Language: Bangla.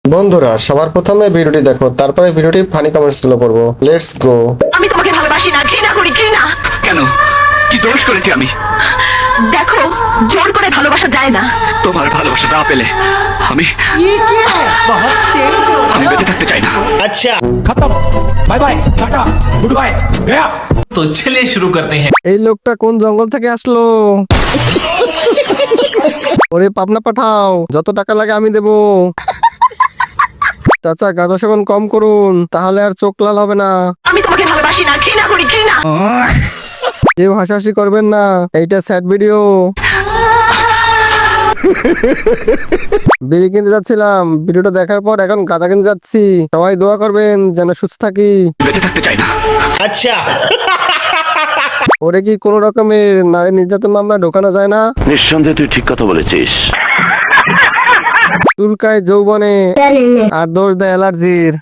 বন্ধুরা সবার প্রথমে ভিডিওটি দেখো, তারপরে ভিডিওটি ফানি কমেন্টস গুলো পড়বো। Let's go. আমি তোমাকে ভালোবাসি না, ঘৃণা করি, ঘৃণা। কেন? কি দোষ করেছি আমি? দেখো, জোর করে ভালোবাসা যায় না। তোমার ভালোবাসা না পেলে আমি ये क्या है? बहुत तेज हो रहा আমি है। বেঁচে থাকতে চাই না। खत्म bye bye tata good bye गया। तो चलिए शुरू करते हैं। এই লোকটা কোন জঙ্গল থেকে আসলো? ওরে পাবনা পাঠাও, যত টাকা লাগে আমি দেবো। চাচা গাঁজা সেবন কম করুন, তাহলে আর চোখ লাল হবে না। আমি তোমাকে ভালোবাসি না, ঘৃণা করি, ঘৃণা। কেউ হাসাহাসি করবেন না, এইটা স্যাড ভিডিও। বিড়ি কিনতে যাচ্ছিলাম, ভিডিওটা দেখার পর এখন গাঁজা কিনতে যাচ্ছি। সবাই দোয়া করবেন যেন সুস্থ থাকি। বেঁচে থাকতে চাই না। ওরে কি কোনো রকমের নারী নির্যাতন মামলা ঢোকানো যায় না? নিঃসন্দেহে তুই ঠিক কথা বলেছিস। চুলকায় যৌবনে আর দোষ দেয় অ্যালার্জির।